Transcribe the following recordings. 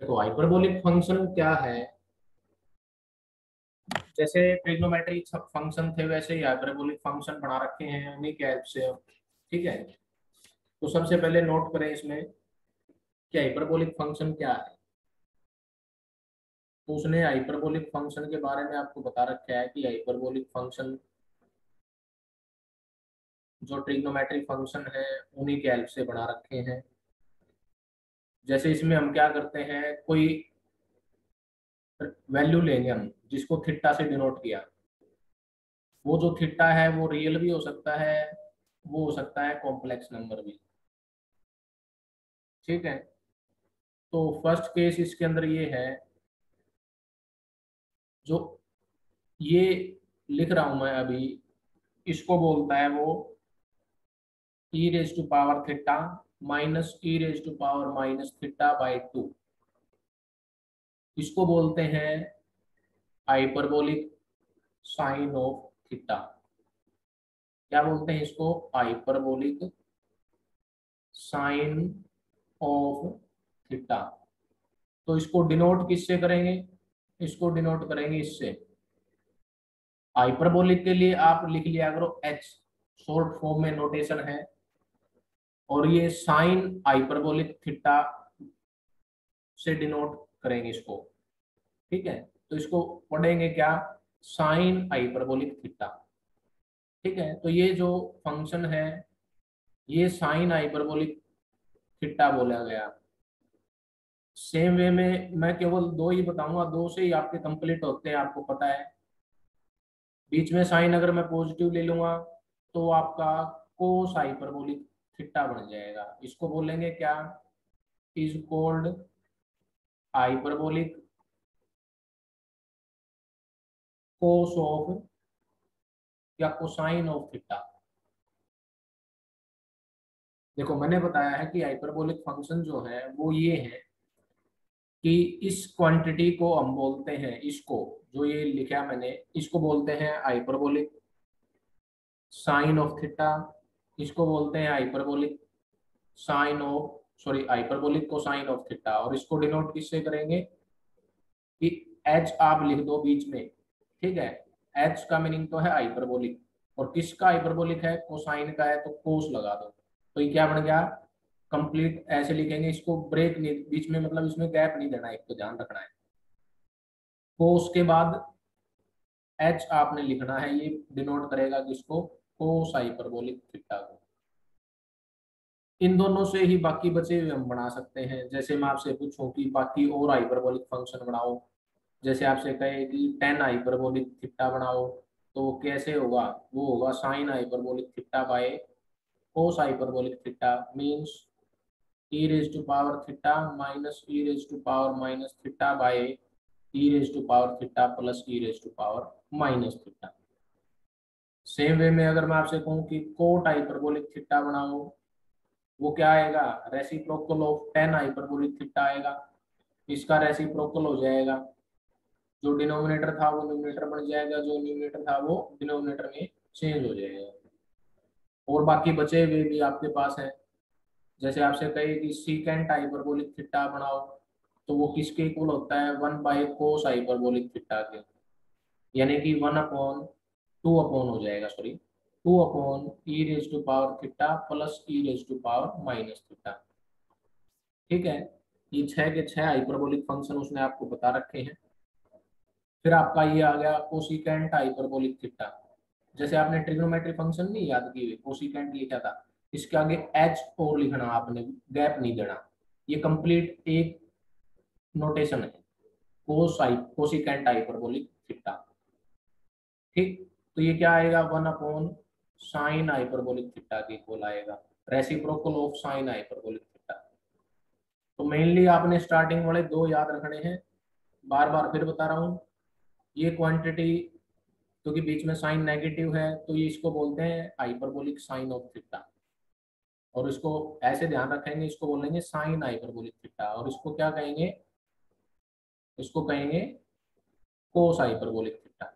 देखो hyperbolic function क्या है। जैसे ट्रिग्नोमेट्रिक फंक्शन थे वैसे ही हाइपरबोलिक फंक्शन बना रखे हैं उन्हीं के हेल्प से। ठीक है, तो सबसे पहले नोट करें इसमें कि हाइपरबोलिक फंक्शन क्या है। तो उसने हाइपरबोलिक फंक्शन के बारे में आपको बता रखा है कि हाइपरबोलिक फंक्शन जो ट्रिग्नोमेट्रिक फंक्शन है उन्हीं के हेल्प से बना रखे हैं। जैसे इसमें हम क्या करते हैं, कोई वैल्यू लेंगे हम जिसको थीटा से डिनोट किया। वो जो थीटा है वो रियल भी हो सकता है, वो हो सकता है कॉम्प्लेक्स नंबर भी। ठीक है, तो फर्स्ट केस इसके अंदर ये है, जो ये लिख रहा हूं मैं अभी, इसको बोलता है वो e raise to power theta minus e raise to power minus theta by 2। इसको बोलते हैं हाइपरबोलिक साइन ऑफ थीटा। क्या बोलते हैं इसको? Hyperbolic sine of theta. तो इसको डिनोट किससे करेंगे? इसको डिनोट करेंगे इससे। हाइपरबोलिक के लिए आप लिख लिया करो एच, शॉर्ट फॉर्म में नोटेशन है। और ये साइन हाइपरबोलिक थीटा से डिनोट करेंगे इसको। ठीक है, तो इसको पढ़ेंगे क्या? Sign hyperbolic theta. ठीक है, तो ये जो फंक्शन है ये साइन हाइपरबोलिक थीटा बोला गया। सेम वे में मैं केवल दो ही बताऊंगा, दो से ही आपके कंप्लीट होते हैं, आपको पता है। बीच में साइन अगर मैं पॉजिटिव ले लूंगा तो आपका कोस हाइपरबोलिक थीटा बन जाएगा। इसको बोलेंगे क्या? Is called hyperbolic cos of या कोसाइन ऑफ थीटा। देखो मैंने बताया है कि हाइपरबोलिक फंक्शन जो है वो ये है कि इस क्वांटिटी को हम बोलते हैं, इसको जो ये लिखा मैंने इसको बोलते हैं हाइपरबोलिक साइन ऑफ थीटा। इसको बोलते हैं hyperbolic sine of, sorry, hyperbolic cosine of theta. और इसको डिनोट किससे करेंगे कि एच आप लिख दो बीच में। ठीक है, एच का मीनिंग तो है हाइपरबोलिक, और किसका हाइपरबोलिक है? कोसाइन का है, तो कोस लगा दो। तो ये क्या बन गया? कंप्लीट ऐसे लिखेंगे इसको, ब्रेक नहीं बीच में, मतलब इसमें गैप नहीं देना है, एक तो ध्यान रखना है। कोस के बाद एच आपने लिखना है, ये डिनोट करेगा किसको? कोस हाइपरबोलिक थीटा को। इन दोनों से ही बाकी बचे हुए हम बना सकते हैं। जैसे मैं आपसे पूछूं कि बाकी और हाइपरबोलिक फंक्शन बनाओ, जैसे आपसे कहे कि टेन हाइपरबोलिक थीटा बनाओ, तो वो कैसे होगा? वो होगा sine hyperbolic theta by cos hyperbolic theta, means e raise to power theta minus e raise to power minus theta by e raise to power theta plus e raise to power minus theta. Same way में अगर मैं आपसे कहूँ कि coat hyperbolic theta बनाओ, वो क्या आएगा? Reciprocal of tan hyperbolic theta आएगा। इसका रेसिप्रोकल हो जाएगा, जो डिनोमिनेटर था वो न्यूमिनेटर बन जाएगा, जो न्यूमिनेटर था वो डिनोमिनेटर में चेंज हो जाएगा। और बाकी बचे हुए भी आपके पास है। जैसे आपसे कहे कि सीकेंट हाइपरबोलिक थीटा बनाओ, तो वो किसके इक्वल होता है? One by cos hyperbolic theta के, यानी कि वन अपॉन, टू अपॉन हो जाएगा, sorry, two upon e raise to power theta plus e raise to power minus theta. ठीक है, ये छह के छह हाइपरबोलिक फंक्शन उसने आपको बता रखे हैं। फिर आपका ये आ गया कोसिकेंट हाइपरबोलिक थीटा। जैसे आपने ट्रिग्नोमेट्री फंक्शन नहीं याद किए, कोसिकेंट लिखा था, इसके आगे एच और लिखना, आपने गैप नहीं देना। ये कंप्लीट एक नोटेशन है, कोसिकेंट हाइपरबोलिक थीटा। ठीक, तो ये क्या आएगा? One upon sine hyperbolic theta के इक्वल आएगा, reciprocal of sine hyperbolic theta. तो मेनली आपने स्टार्टिंग वाले दो याद रखने हैं। बार बार फिर बता रहा हूँ, ये क्वांटिटी क्योंकि बीच में साइन नेगेटिव है तो ये इसको बोलते हैं हाइपरबोलिक साइन ऑफ थीटा। और इसको ऐसे ध्यान रखेंगे, इसको बोलेंगे साइन हाइपरबोलिक थीटा, और इसको क्या कहेंगे? इसको कहेंगे कोस हाइपरबोलिक थीटा।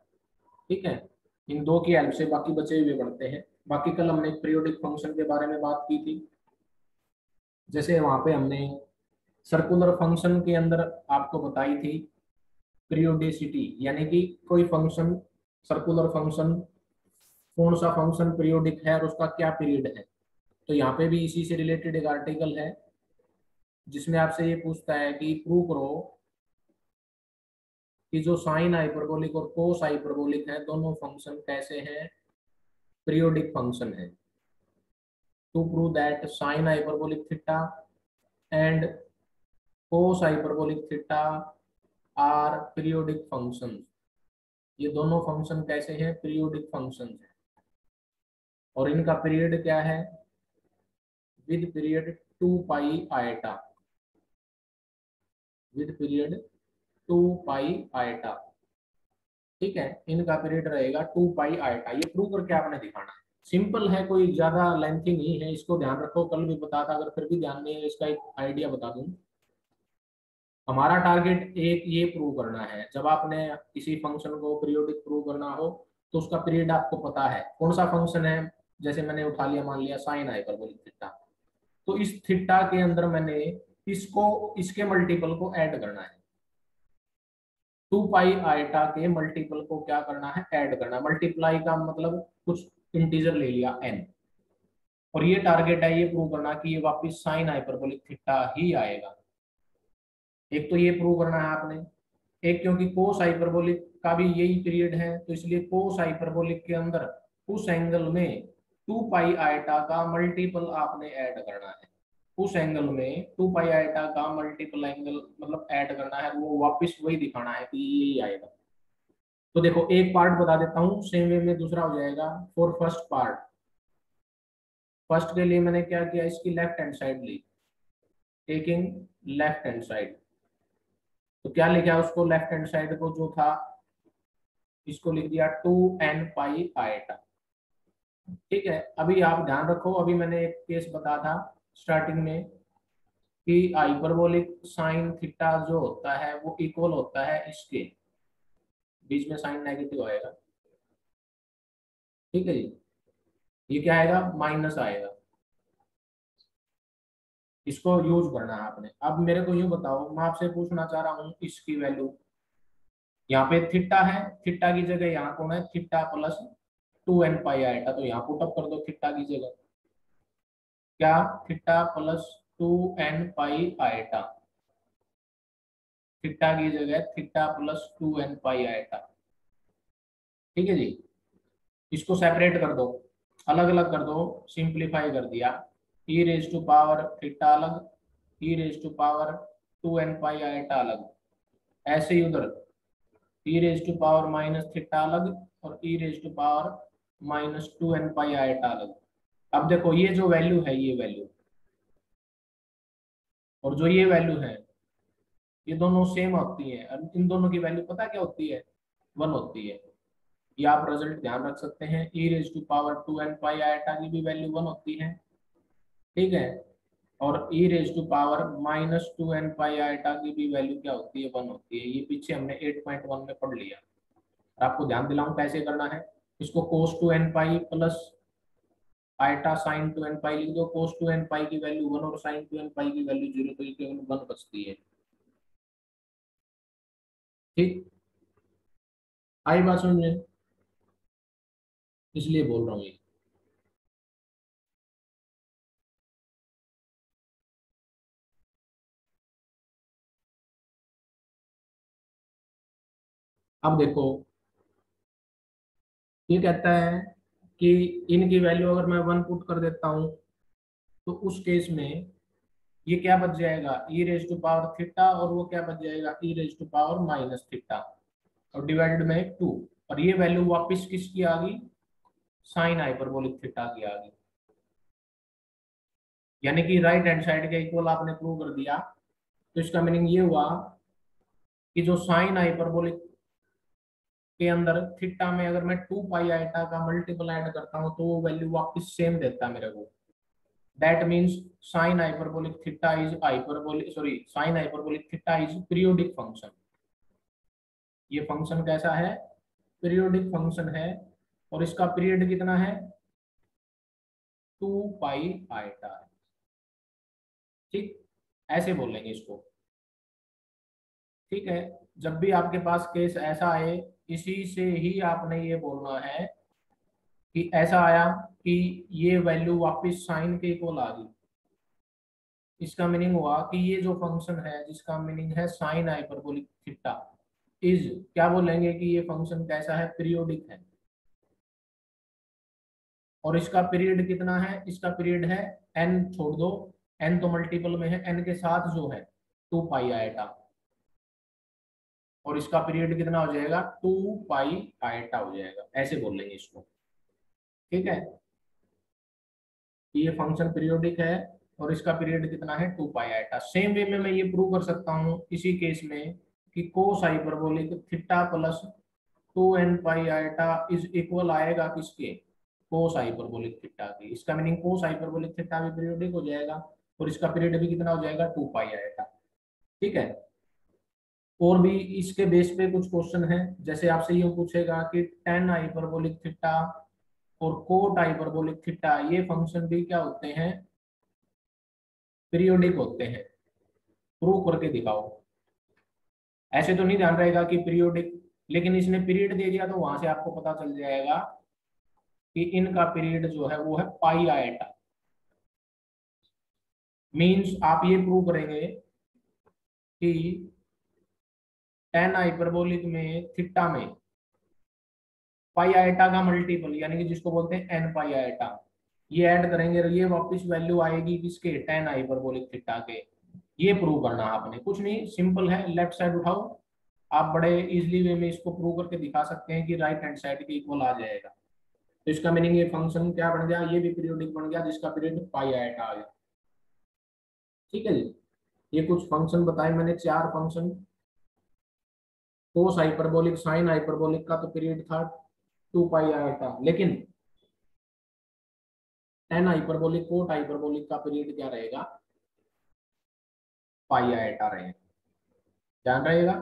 ठीक है, इन दो की हेल्प से बाकी बचे हुए बढ़ते हैं। बाकी कल हमने पीरियोडिक फंक्शन के बारे में बात की थी। जैसे वहां पे हमने सर्कुलर फंक्शन के अंदर आपको बताई थी पीरियोडिसिटी, यानी कि कोई फंक्शन, सर्कुलर फंक्शन, कौन सा फंक्शन पीरियोडिक है और उसका क्या पीरियड है। तो यहाँ पे भी इसी से रिलेटेड एक आर्टिकल है जिसमें आपसे ये पूछता है कि प्रूव करो कि जो साइन हाइपरबोलिक और कोस हाइपरबोलिक है दोनों फंक्शन कैसे हैं, पीरियोडिक फंक्शन है। To prove that sine hyperbolic theta and cos hyperbolic theta are periodic function, ये दोनों फंक्शन कैसे हैं, पीरियोडिक फंक्शन है। और इनका पीरियड क्या है, with period 2 pi eta, with period 2 pi eta. ठीक है, इनका पीरियड रहेगा 2 पाई आयटा। ये प्रूव करके आपने दिखाना है, सिंपल है, कोई ज्यादा लेंथी नहीं है। इसको ध्यान रखो, कल भी बता था, अगर फिर भी ध्यान नहीं है इसका एक आइडिया बता दूं। हमारा टारगेट एक ये प्रूव करना है, जब आपने किसी फंक्शन को पीरियोडिक प्रूव करना हो तो उसका पीरियड आपको पता है कौन सा फंक्शन है। जैसे मैंने उठा लिया, मान लिया साइन हाइपरबोलिक थीटा, तो इस थीटा के अंदर मैंने इसको, इसके मल्टीपल को ऐड करना है। 2 पाई आयटा के मल्टीपल को क्या करना है, ऐड करना है। मल्टीप्लाई का मतलब कुछ इंटीजर ले लिया n, और ये टारगेट है ये प्रूव करना कि ये वापस साइन हाइपरबोलिक थीटा ही आएगा। एक तो ये प्रूव करना है आपने, एक क्योंकि कोस हाइपरबोलिक का भी यही पीरियड है, तो इसलिए कोस हाइपरबोलिक के अंदर उस एंगल में 2 पाई आयटा का मल्टीपल आपने ऐड करना है। उस एंगल में 2 पाई आयटा का मल्टीपल एंगल मतलब ऐड करना है, वो वापस वही दिखाना है कि यही आएगा। तो देखो एक पार्ट बता देता हूँ, सेम वे में दूसरा हो जाएगा। फॉर फर्स्ट पार्ट, फर्स्ट के लिए मैंने क्या किया, इसकी लेफ्ट हैंड साइड ली, टेकिंग लेफ्ट हैंड साइड। तो क्या लिखा उसको, लेफ्ट हैंड साइड को जो था इसको लिख दिया 2n पाई आयटा। ठीक है, अभी आप ध्यान रखो, अभी मैंने एक केस बताया था स्टार्टिंग में कि हाइपरबोलिक साइन थीटा जो होता है वो इक्वल होता है इसके, बीच में साइन नेगेटिव आएगा। ठीक है जी, ये क्या आएगा, माइनस आएगा। इसको यूज करना है आपने। अब मेरे को यूं बताओ, मैं आपसे पूछना चाह रहा हूँ इसकी वैल्यू, यहाँ पे थीटा है, थीटा की जगह यहाँ कौन है, थीटा प्लस 2n पाई आएटा, तो यहाँ पुटअप कर दो थीटा की जगह क्या, theta plus 2n pi आएटा, theta की जगह थीटा प्लस 2n पाई आएटा। ठीक है जी, इसको सेपरेट कर दो, अलग अलग कर दो, सिंप्लीफाई कर दिया। E raise to power theta अलग, e raise to power 2n pi iota अलग। ऐसे ही उधर e raise to power minus theta अलग और e raise to power minus 2n pi iota अलग। अब देखो ये जो वैल्यू है, ये वैल्यू और जो ये वैल्यू है, ये दोनों सेम होती है। और इन दोनों की वैल्यू पता क्या होती है, 1 होती है। ये आप रिजल्ट ध्यान रख सकते हैं, e raise to power 2n pi iota की भी वैल्यू 1 होती है। ठीक है, और e raise to power minus 2n pi iota की भी वैल्यू क्या होती है, 1 होती है। ये पीछे हमने 8.1 में पढ़ लिया। और आपको ध्यान दिलाऊं कैसे करना है, इसको cos 2n pi plus iota sine 2n pi लिख दो। कोस 2n पाई की वैल्यू 1 और साइन 2n पाई की वैल्यू 0, तो ये केवल 1 बचती है। ठीक, आई बात समझ में, इसलिए बोल रहा हूँ ये। अब देखो, ये कहता है कि इनकी वैल्यू अगर मैं 1 पुट कर देता हूँ तो उस केस में ये क्या बच जाएगा, e raise to power theta, और वो क्या बच जाएगा, e raise to power minus theta, और डिवाइडेड में 2। और ये वैल्यू वापस किसकी आ गई, साइन हाइपरबोलिक थीटा की आ गई। यानी कि राइट हैंड साइड के इक्वल आपने प्रूव कर दिया। तो इसका मीनिंग ये हुआ कि जो साइन हाइपरबोलिक के अंदर थीटा में अगर मैं 2 पाई आइटा का मल्टीपल ऐड करता हूँ तो वो वैल्यू वापस सेम देता है मेरे को। That means sin hyperbolic theta is hyperbolic, sorry, sin hyperbolic theta is periodic function। ये फंक्शन कैसा है, पीरियोडिक फंक्शन है, और इसका पीरियड कितना है, 2 पाई आयटा है। ठीक, ऐसे बोलेंगे इसको। ठीक है, जब भी आपके पास केस ऐसा आए, इसी से ही आपने ये बोलना है कि ऐसा आया कि ये वैल्यू वापस साइन के इक्वल आ गई। इसका मीनिंग हुआ कि ये जो फंक्शन है जिसका मीनिंग है साइन हाइपरबोलिक थीटा इज, क्या बोलेंगे कि ये फंक्शन कैसा है, पीरियोडिक है। और इसका पीरियड कितना है, इसका पीरियड है एन, छोड़ दो, एन तो मल्टीपल में है, एन के साथ जो है 2 पाई आयटा, और इसका पीरियड कितना हो जाएगा, 2 पाई आयटा हो जाएगा, ऐसे बोल लेंगे इसको। ठीक है, ये फंक्शन पीरियोडिक है और इसका पीरियड कितना है, 2 पाई आयटा। सेम वे में मैं ये प्रूव कर सकता हूँ इसी केस में कि cos hyperbolic theta plus 2n pi iota is equal आएगा किसके, कोस हाइपरबोलिक थीटा की। इसका मीनिंग कोस हाइपरबोलिक थीटा भी पीरियोडिक हो जाएगा और इसका पीरियड भी कितना हो जाएगा, 2 पाई आयटा। ठीक है, और भी इसके बेस पे कुछ क्वेश्चन है, जैसे आपसे यूं पूछेगा कि टेन हाइपरबोलिक थीटा और कोट हाइपरबोलिक थीटा ये फंक्शन भी क्या होते हैं, पीरियोडिक होते हैं, प्रूव करके दिखाओ। ऐसे तो नहीं ध्यान रहेगा कि पीरियोडिक, लेकिन इसने पीरियड दे दिया तो वहां से आपको पता चल जाएगा कि इनका पीरियड जो है वो है पाई आयटा। मींस आप ये प्रूव करेंगे कि टेन हाइपरबोलिक में थीटा में पाई आयटा का मल्टीपल, यानी कि जिसको बोलते हैं एन पाई आयटा, ये ऐड करेंगे और ये वापस वैल्यू आएगी किसके, टेन हाइपरबोलिक थीटा के। ये प्रूव करना है आपने, कुछ नहीं, सिंपल है, लेफ्ट साइड उठाओ। आप बड़े इजिली वे में इसको प्रूव करके दिखा सकते हैं कि राइट हैंड साइड के इक्वल आ जाएगा। तो इसका मीनिंग ये फंक्शन क्या बन गया, ये भी पीरियोडिक बन गया जिसका पीरियड पाई आयटा आ गया। ठीक है जी, ये कुछ फंक्शन बताए मैंने, 4 function. Cos hyperbolic sine hyperbolic का तो पीरियड था 2 पाई आयटा, लेकिन टेन हाइपरबोलिक कोट हाइपरबोलिक का पीरियड क्या रहेगा, पाई आयटा रहेगा। ध्यान रहेगा,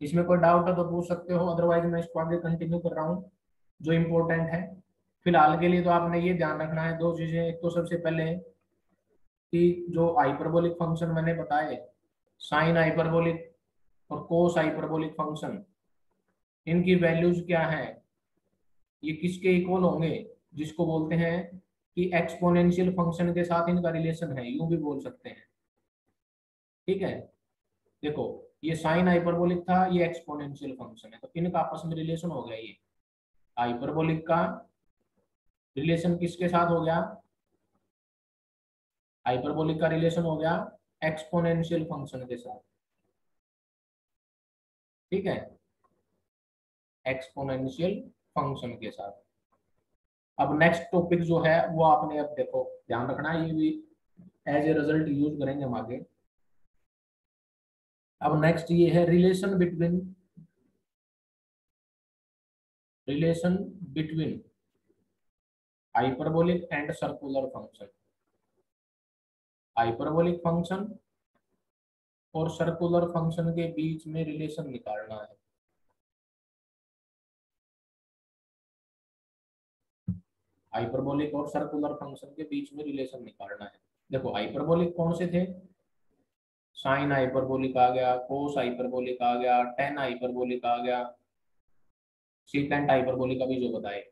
इसमें कोई डाउट है तो पूछ सकते हो, अदरवाइज मैं इसको आगे कंटिन्यू कर रहा हूँ जो इम्पोर्टेंट है। फिलहाल के लिए तो आपने ये ध्यान रखना है 2 चीजें, एक तो सबसे पहले कि जो हाइपरबोलिक फंक्शन मैंने बताए, साइन हाइपरबोलिक और कोस हाइपरबोलिक फंक्शन, इनकी वैल्यूज क्या है, ये किसके इक्वल होंगे, जिसको बोलते हैं कि एक्सपोनेंशियल फंक्शन के साथ इनका रिलेशन है, यूं भी बोल सकते हैं। ठीक है, देखो, ये साइन हाइपरबोलिक था, ये एक्सपोनेंशियल फंक्शन है, तो इनका आपस में रिलेशन हो गया। ये हाइपरबोलिक का रिलेशन किसके साथ हो गया, हाइपरबोलिक का रिलेशन हो गया एक्सपोनेंशियल फंक्शन के साथ। ठीक है, एक्सपोनेंशियल फंक्शन के साथ। अब नेक्स्ट टॉपिक जो है वो आपने अब देखो ध्यान रखना है, ये भी एज ए रिजल्ट यूज करेंगे हम आगे। अब नेक्स्ट ये है relation between hyperbolic and circular function. Hyperbolic function और सर्कुलर फंक्शन के बीच में रिलेशन निकालना है। हाइपरबोलिक और सर्कुलर फंक्शन के बीच में रिलेशन निकालना है। देखो, हाइपरबोलिक कौन से थे, साइन हाइपरबोलिक आ गया, कोस हाइपरबोलिक आ गया, टेन हाइपरबोलिक आ गया, सीकेंट हाइपरबोलिक अभी जो बताए।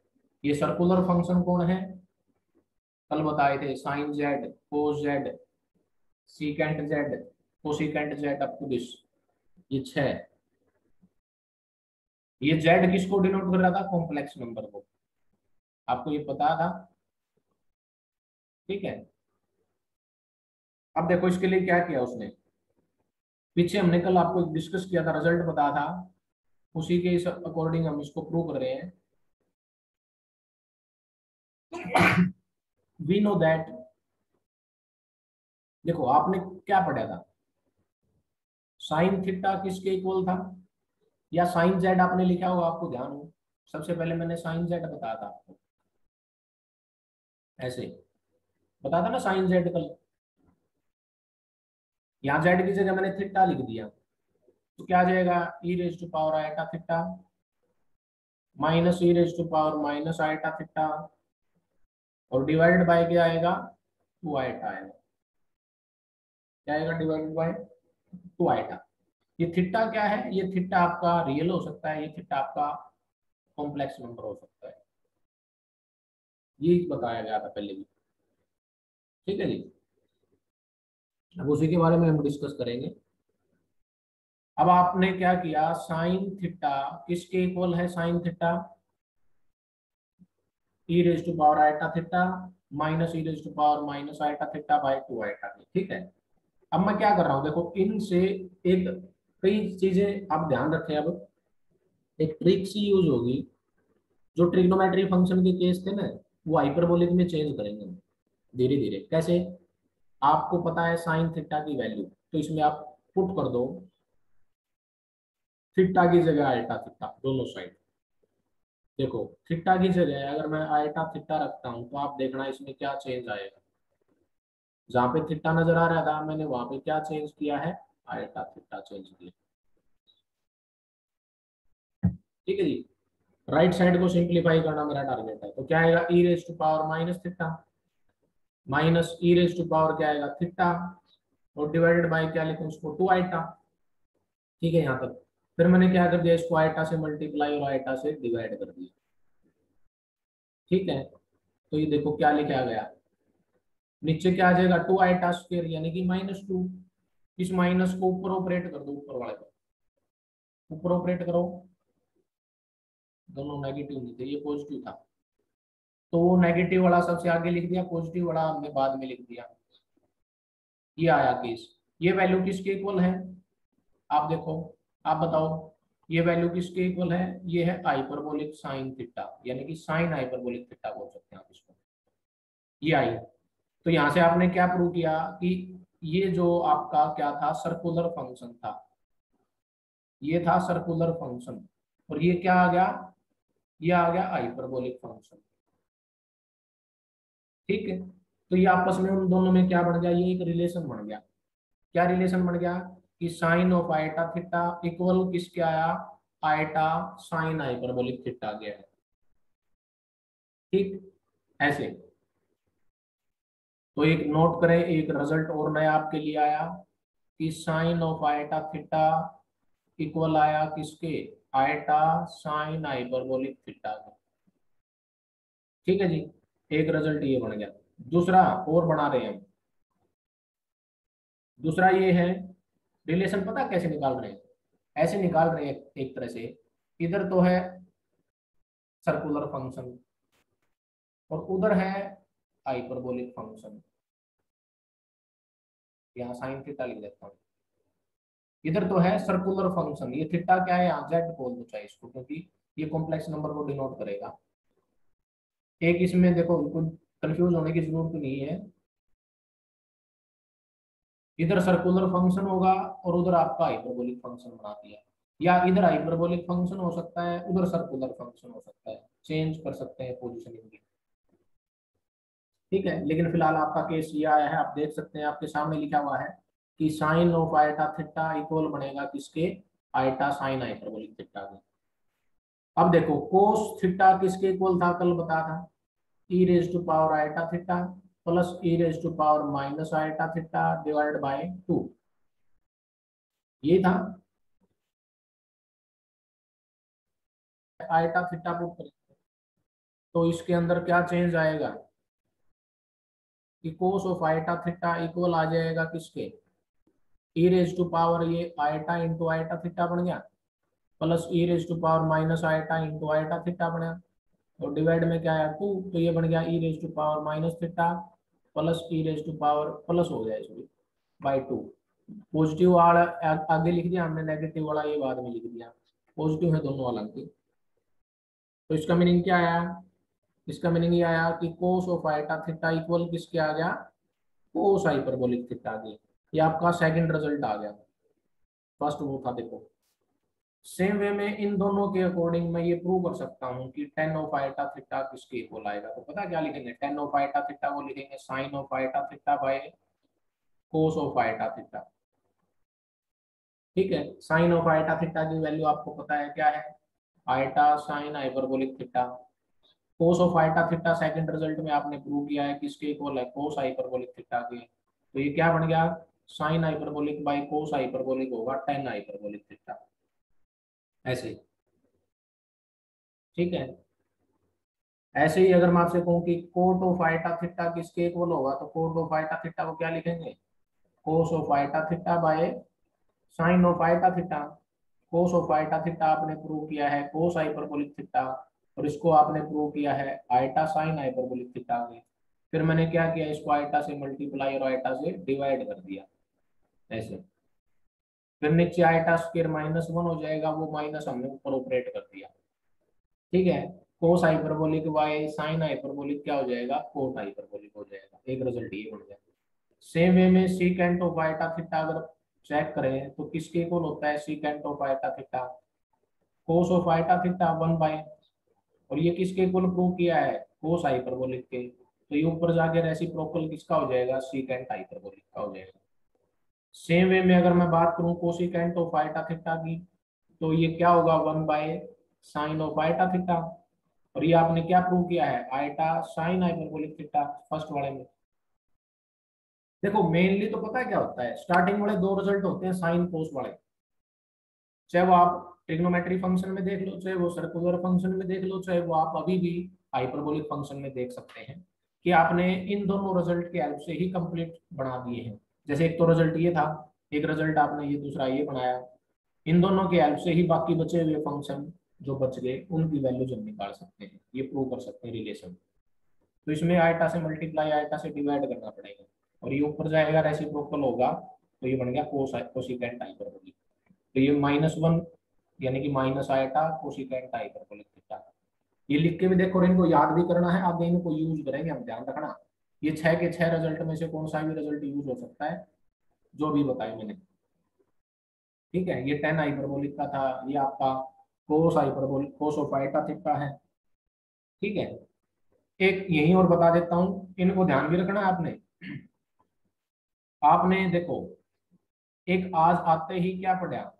ये सर्कुलर फंक्शन कौन है, कल बताए थे, sine z, cos z, secant z, cosecant z up to this, ये 6। ये जेड किसको डिनोट कर रहा था, कॉम्प्लेक्स नंबर को, आपको ये पता था। ठीक है, अब देखो इसके लिए क्या किया उसने, पीछे हमने कल आपको डिस्कस किया था, रिजल्ट बताया था, उसी के अकॉर्डिंग हम इसको प्रूव कर रहे हैं। वी नो दैट, देखो आपने क्या पढ़ा था, साइन थीटा किसके इक्वल था, या साइन जेड आपने लिखा होगा, आपको ध्यान हो। सबसे पहले मैंने साइन जेड बताया था आपको, ऐसे बताया था ना साइन जेड कल। यहाँ जेड की जगह मैंने थीटा लिख दिया, तो क्या आ जाएगा, e raise to power iota theta minus e raise to power minus iota theta, और डिवाइडेड बाय क्या आएगा, 2 आयटा आएगा। क्या आएगा, डिवाइडेड बाय 2 आइटा। ये थीटा क्या है, ये थीटा आपका रियल हो सकता है, ये थीटा आपका कॉम्प्लेक्स नंबर हो सकता है, ये बताया गया था पहले भी। ठीक है जी, अब उसी के बारे में हम डिस्कस करेंगे। अब आपने क्या किया, साइन थीटा किसके इक्वल है, sine theta e raise to power iota theta minus e raise to power minus iota theta by 2 iota. ठीक है, अब मैं क्या कर रहा हूँ, देखो इनसे एक कई चीजें आप ध्यान रखें। अब एक ट्रिक सी यूज होगी, जो ट्रिग्नोमेट्री फंक्शन के केस थे ना, वो हाइपरबोलिक में चेंज करेंगे धीरे धीरे। कैसे, आपको पता है साइन थीटा की वैल्यू, तो इसमें आप पुट कर दो थीटा की जगह आल्टा थीटा दोनों साइड। देखो थीटा की जगह अगर मैं आल्टा थीटा रखता हूँ तो आप देखना इसमें क्या चेंज आएगा। जहाँ पे थीटा नजर आ रहा था मैंने वहां पे क्या चेंज किया है, आल्टा थीटा चेंज किया। ठीक है जी, राइट साइड को सिंप्लीफाई करना मेरा टारगेट है, तो क्या आएगा, e raise to power minus theta minus e raise to power क्या आएगा थीटा, और डिवाइडेड बाय क्या लिखूं उसको, 2 आइटा। ठीक है यहाँ तक। फिर मैंने क्या कर दिया, इसको आइटा से मल्टीप्लाई और आइटा से डिवाइड कर दिया। ठीक है, तो ये देखो क्या लिखा गया, नीचे क्या आ जाएगा 2 आइटा स्क्वायर यानी कि -2। इस माइनस को ऊपर ऑपरेट कर दो, ऊपर वाले को ऊपर ऑपरेट करो, दोनों नेगेटिव नहीं थे, ये पॉजिटिव था, तो वो नेगेटिव वाला सबसे आगे लिख दिया, पॉजिटिव वाला हमने बाद में लिख दिया। ये आया केस, ये वैल्यू किसके इक्वल है, आप देखो, आप बताओ ये वैल्यू किसके इक्वल है, ये है हाइपरबोलिक साइन थीटा, यानी कि साइन हाइपरबोलिक थीटा बोल सकते हैं आप इसको। ये आई, तो यहां से आपने क्या प्रूव किया कि ये जो आपका क्या था, सर्कुलर फंक्शन था, ये था सर्कुलर फंक्शन, और ये क्या आ गया, ये आ गया हाइपरबोलिक फंक्शन। ठीक है, तो ये आपस में उन दोनों में क्या बन गया, ये एक रिलेशन बन गया। क्या रिलेशन बन गया कि sine of iota theta equal किसके आया, आइटा साइन हाइपरबोलिक थीटा गया है। ठीक, ऐसे। तो एक नोट करें, एक रिजल्ट और नया आपके लिए आया कि sine of iota theta equal आया किसके, आइटा साइन हाइपरबोलिक थीटा का। ठीक है जी, एक रिजल्ट ये बन गया। दूसरा और बना रहे हैं हम, दूसरा ये है, रिलेशन पता कैसे निकाल रहे हैं, ऐसे निकाल रहे हैं एक तरह से, इधर तो है सर्कुलर फंक्शन और उधर है हाइपरबोलिक फंक्शन। यहाँ साइन थीटा लिख देता हूँ, इधर तो है सर्कुलर फंक्शन, ये थीटा क्या है, यहाँ जेड बोल दो चाहे इसको, क्योंकि ये कॉम्प्लेक्स नंबर को डिनोट करेगा। एक इसमें देखो बिल्कुल कंफ्यूज होने की जरूरत नहीं है, इधर सर्कुलर फंक्शन होगा और उधर आपका हाइपरबोलिक फंक्शन बना दिया, या इधर हाइपरबोलिक फंक्शन हो सकता है उधर सर्कुलर फंक्शन हो सकता है, चेंज कर सकते हैं पोजिशनिंग की। ठीक है, लेकिन फिलहाल आपका केस ये आया है, आप देख सकते हैं आपके सामने लिखा हुआ है कि sine of iota theta equal बनेगा किसके, आइटा साइन हाइपरबोलिक थीटा के। अब देखो कोस थीटा किसके इक्वल था, कल बता था, e raise to power iota theta plus e raise to power minus iota theta divide by 2, ये था। आइटा थीटा पुट करेंगे तो इसके अंदर क्या चेंज आएगा कि cos of iota theta equal आ जाएगा किसके, ई रेज टू पावर ये आइटा इंटू आइटा थीटा बन गया, plus e raise to power minus iota into iota theta बना, और डिवाइड में क्या है 2, तो ये बन गया e raise to power minus theta plus e raise to power plus हो गया इसमें बाई 2। पॉजिटिव वाला आगे लिख दिया हमने, नेगेटिव वाला ये बाद में लिख दिया, पॉजिटिव है दोनों वाला की। तो इसका मीनिंग क्या आया, इसका मीनिंग ये आया कि cos of iota theta equal किसके आ गया, कोस हाइपरबोलिक थीटा के। ये आपका सेकंड रिजल्ट आ गया, फर्स्ट वो था देखो। सेम वे में इन दोनों के अकॉर्डिंग मैं ये प्रूव कर सकता हूँ कि टेन ऑफ आइटा थीटा किसके इक्वल आएगा, तो पता क्या लिखेंगे, टेन ऑफ आइटा थीटा को लिखेंगे sine of iota theta by cos of iota theta. ठीक है, साइन ऑफ आइटा थीटा की वैल्यू आपको पता है क्या है, iota sine hyperbolic theta. Cos of iota theta second result में आपने प्रूव किया है किसके इक्वल है, कोस हाइपरबोलिक थीटा के। तो ये क्या बन गया, sine hyperbolic bye cos hyperbolic होगा टेन हाइपरबोलिक थीटा, ऐसे। ठीक है, ऐसे ही अगर मैं आपसे कहूँ कि कोट ऑफ आइटा थीटा किसके इक्वल होगा, तो कोट ऑफ आइटा थीटा को क्या लिखेंगे, cos of iota theta by sine of iota theta. Cos of iota theta आपने प्रूव किया है कोस हाइपरबोलिक थीटा, और इसको आपने प्रूव किया है आइटा साइन हाइपरबोलिक थीटा में। फिर मैंने क्या किया, इसको आइटा से मल्टीप्लाई और आइटा से डिवाइड कर दिया, ऐसे। फिर नीचे आइटा स्क्वायर माइनस वन हो जाएगा, वो माइनस हमने ऊपर ऑपरेट कर दिया। ठीक है, cos hyperbolic by sine hyperbolic क्या हो जाएगा, कोट हाइपरबोलिक हो जाएगा। एक रिजल्ट ये बन जाएगा। सेम वे में सीकेंट ऑफ आइटा थीटा अगर चेक करें तो किसके इक्वल होता है, secant of iota theta cos of iota theta one by, और ये किसके इक्वल प्रूव किया है, कोस हाइपरबोलिक के, तो ये ऊपर जाके रेसिप्रोकल किसका हो जाएगा, सीकेंट हाइपरबोलिक का हो जाएगा। सेम वे में अगर मैं बात करूं कोसिकेंट ऑफ आइटा थीटा की, तो ये क्या होगा, one by sine of iota theta, और ये आपने क्या प्रूव किया है, iota sine hyperbolic theta first वाले में। देखो मेनली तो पता है क्या होता है, स्टार्टिंग वाले दो रिजल्ट होते हैं साइन कोस वाले, चाहे वो आप ट्रिग्नोमेट्री फंक्शन में देख लो, चाहे वो सर्कुलर फंक्शन में देख लो, चाहे वो आप अभी भी हाइपरबोलिक फंक्शन में देख सकते हैं, कि आपने इन दोनों रिजल्ट के हेल्प से ही कंप्लीट बना दिए हैं। जैसे एक तो रिजल्ट ये था, एक रिजल्ट आपने ये दूसरा ये बनाया, इन दोनों के हेल्प से ही बाकी बचे हुए फंक्शन जो बच गए उनकी वैल्यूज हम निकाल सकते हैं, ये प्रूव कर सकते हैं रिलेशन। तो इसमें आयटा से मल्टीप्लाई आयटा से डिवाइड करना पड़ेगा, और ये ऊपर जाएगा रेसिप्रोकल होगा, तो ये बन गया कोसिकेंट हाइपरबोलिक। तो ये माइनस वन यानी कि minus eta cosecant hyperbolic theta, ये लिख के भी देखो और इनको याद भी करना है, आगे इनको यूज करेंगे हम, ध्यान रखना। ये छह के छह रिजल्ट में से कौन सा भी रिजल्ट यूज हो सकता है, जो भी बताया मैंने। ठीक है, ये टेन हाइपरबोलिक का था, ये आपका cos hyperbolic cos of iota theta है। ठीक है, एक यही और बता देता हूँ, इनको ध्यान भी रखना है आपने। आपने देखो एक आज आते ही क्या पढ़ा,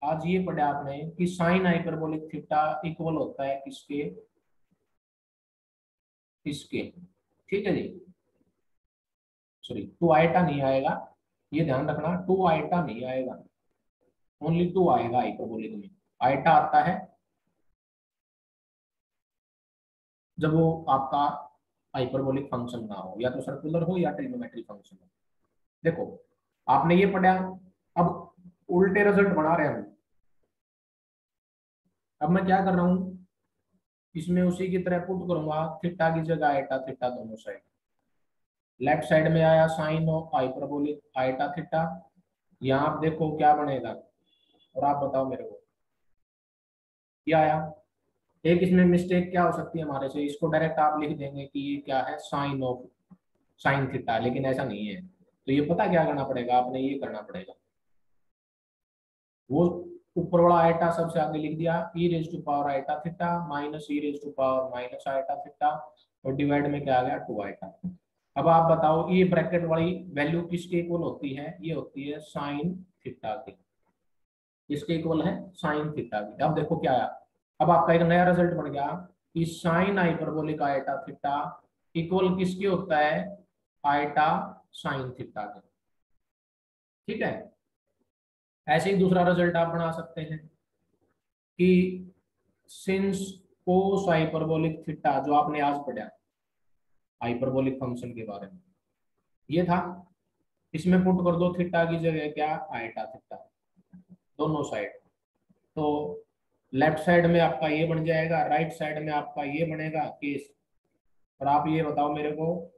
आज ये पढ़ा आपने कि साइन हाइपरबोलिक थीटा इक्वल होता है किसके, इसके। ठीक है जी, सॉरी टू आइटा नहीं आएगा, ये ध्यान रखना, टू आइटा नहीं आएगा, ओनली टू आएगा हाइपरबोलिक में। आइटा आता है जब वो आपका हाइपरबोलिक फंक्शन ना हो, या तो सर्कुलर हो या ट्रिग्नोमेट्रिक फंक्शन हो। देखो आपने ये पढ़ा, अब उल्टे रिजल्ट बना रहे हैं हम। अब मैं क्या कर रहा हूँ, इसमें उसी की तरह पुट करूंगा, थीटा की जगह आइटा थीटा दोनों साइड। लेफ्ट साइड में आया sine of hyperbolic iota theta, यहाँ आप देखो क्या बनेगा, और आप बताओ मेरे को क्या आया। एक इसमें मिस्टेक क्या हो सकती है हमारे से, इसको डायरेक्ट आप लिख देंगे कि ये क्या है, साइन ऑफ साइन थीटा, लेकिन ऐसा नहीं है। तो ये पता क्या करना पड़ेगा, आपने ये करना पड़ेगा, वो ऊपर वाला आइटा सबसे आगे लिख दिया, e raise to power iota theta minus e raise to power minus iota theta, और डिवाइड में क्या आ गया, टू आइटा। अब आप बताओ ये ब्रैकेट वाली वैल्यू किसके इक्वल होती है, ये होती है साइन थीटा की, इसके इक्वल है साइन थीटा की। अब देखो क्या आया, अब आपका एक नया रिजल्ट बन गया कि sine hyperbolic iota theta equal किसके होता है, आइटा साइन थीटा के। ठीक है, ऐसे ही दूसरा रिजल्ट आप बना सकते हैं कि सिंस कोस हाइपरबोलिक थीटा, जो आपने आज पढ़ा हाइपरबोलिक फंक्शन के बारे में, ये था, इसमें पुट कर दो थीटा की जगह क्या, आइटा थीटा दोनों साइड। तो लेफ्ट साइड में आपका ये बन जाएगा, राइट साइड में आपका ये बनेगा केस। और आप ये बताओ मेरे को,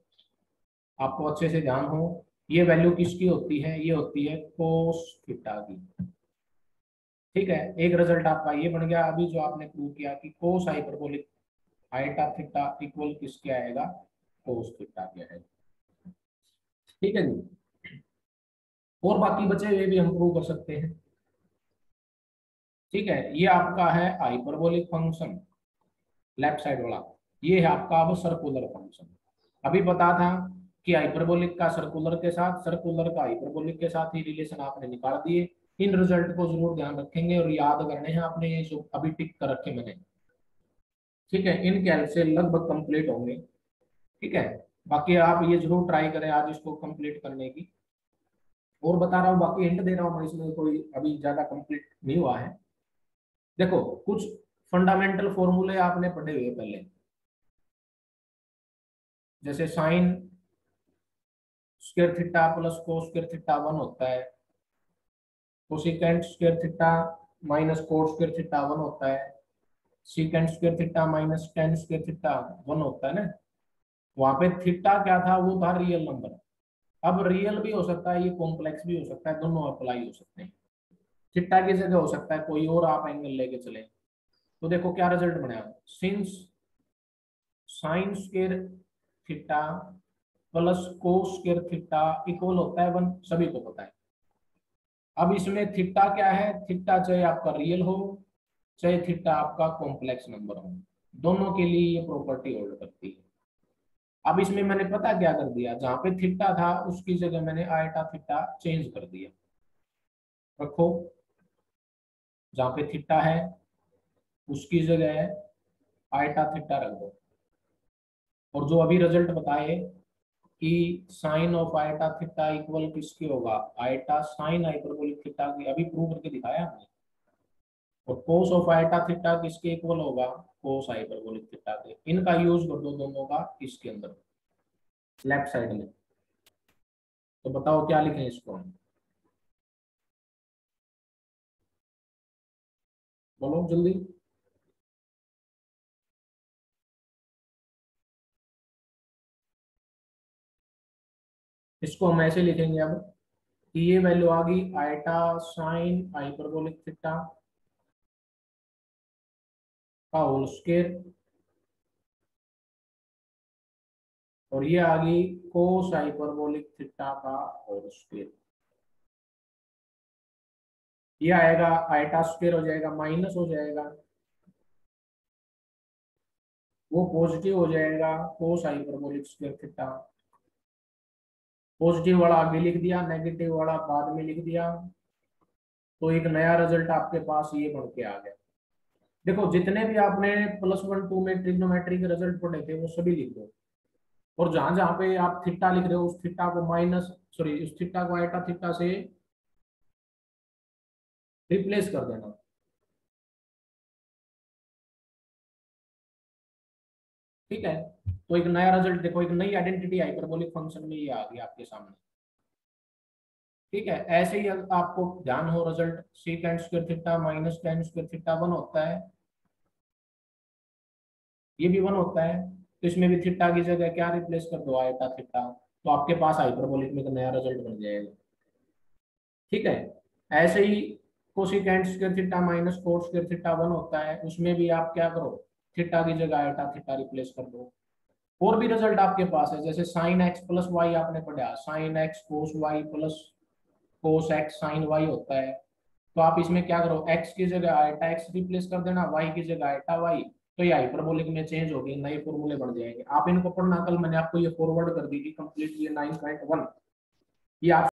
आपको अच्छे से ध्यान हो, ये वैल्यू किसकी होती है, ये होती है कोस थीटा की। ठीक है, एक रिजल्ट आपका ये बन गया अभी, जो आपने प्रूव किया कि cos hyperbolic iota theta equal किसके आएगा, कोस थीटा के आएगा। ठीक है जी, और बाकी बचे हुए भी हम प्रूव कर सकते हैं। ठीक है, ये आपका है हाइपरबोलिक फंक्शन लेफ्ट साइड वाला, ये है आपका अब सर्कुलर फंक्शन। अभी पता था कि हाइपरबोलिक का सर्कुलर के साथ, सर्कुलर का हाइपरबोलिक के साथ ही रिलेशन आपने निकाल दिए। इन रिजल्ट को जरूर ध्यान रखेंगे और याद करने हैं आपने, ये जो अभी टिक कर रखे मैंने। ठीक है, इन कैल से लगभग कंप्लीट होंगे। ठीक है, बाकी आप ये जरूर ट्राई करें आज इसको कंप्लीट करने की। और बता रहा हूँ, बाकी हिंट दे रहा हूँ मैं, इसमें कोई अभी ज्यादा कंप्लीट नहीं हुआ है। देखो कुछ फंडामेंटल फॉर्मूले आपने पढ़े हुए पहले, जैसे sine square theta plus cos square theta 1 होता है, cosecant square theta minus cos square theta 1 होता है, secant square theta minus ten square theta 1 होता है ना। वहां पे थीटा क्या था, वो था रियल नंबर। अब रियल भी हो सकता है, ये कॉम्प्लेक्स भी हो सकता है, दोनों अप्लाई हो सकते हैं। थीटा की जगह हो सकता है कोई और आप एंगल लेके चले। तो देखो क्या रिजल्ट बना, since sine square theta plus cos square theta equal होता है 1, सभी को पता है। अब इसमें थीटा क्या है, थीटा चाहे आपका रियल हो चाहे थीटा आपका कॉम्प्लेक्स नंबर हो, दोनों के लिए ये प्रॉपर्टी होल्ड करती है। अब इसमें मैंने पता क्या कर दिया, जहां पे थीटा था उसकी जगह मैंने आयटा थीटा चेंज कर दिया। रखो, जहां पे थीटा है उसकी जगह आयटा थीटा रख दो। और जो अभी रिजल्ट बताए कि sine of iota theta equal किसके होगा, आयटा साइन हाइपरबोलिक थीटा की, अभी प्रूव करके दिखाया हमने। और कोस ऑफ आयटा थीटा किसके इक्वल होगा, कोस हाइपरबोलिक थीटा के। इनका यूज कर दो दोनों का इसके अंदर लेफ्ट साइड में। तो बताओ क्या लिखें इसको हम, बोलो जल्दी। इसको हम ऐसे लिखेंगे अब कि ये वैल्यू आ गई आयटा साइन हाइपरबोलिक थीटा का होल स्क्वायर, और ये आ गई कोस हाइपरबोलिक थीटा का होल स्क्वायर। ये आएगा आयटा स्क्वायर हो जाएगा माइनस हो जाएगा, वो पॉजिटिव हो जाएगा cos hyperbolic square theta. Positive वाला आगे लिख दिया, नेगेटिव वाला बाद में लिख दिया। तो एक नया रिजल्ट आपके पास ये बन के आ गया। देखो जितने भी आपने +1 2 में ट्रिग्नोमेट्री के रिजल्ट पढ़े थे वो सभी लिख दो। और जहां जहां पे आप थीटा लिख रहे हो उस थीटा को माइनस, सॉरी उस थीटा को आयटा थीटा से रिप्लेस कर देना। ठीक है, तो एक नया रिजल्ट देखो, एक नई आइडेंटिटी हाइपरबोलिक फंक्शन में ये आ गई आपके सामने। ठीक है, ऐसे ही आपको ध्यान हो result, secant square theta minus ten square theta 1 होता है, ये भी 1 होता है। तो इसमें भी थीटा की जगह क्या रिप्लेस कर दो, आयटा थीटा। तो आपके पास हाइपरबोलिक में एक नया रिजल्ट बन जाएगा। ठीक है, ऐसे ही cosecant square theta minus cot square theta 1 होता है, उसमें भी आप क्या करो, थीटा की जगह आयटा थीटा रिप्लेस कर दो। और भी रिजल्ट आपके पास है, जैसे साइन एक्स प्लस वाई आपने पढ़ा, sine x cos y plus cos x sine y होता है। तो आप इसमें क्या करो, एक्स की जगह आयटा एक्स रिप्लेस कर देना, वाई की जगह आयटा वाई। तो ये हाइपरबोलिक में चेंज हो गई, नए फॉर्मूले बन जाएंगे। आप इनको पढ़ना, कल मैंने आपको ये फॉरवर्ड कर दी थी कंप्लीट, ये 9.1। ये आप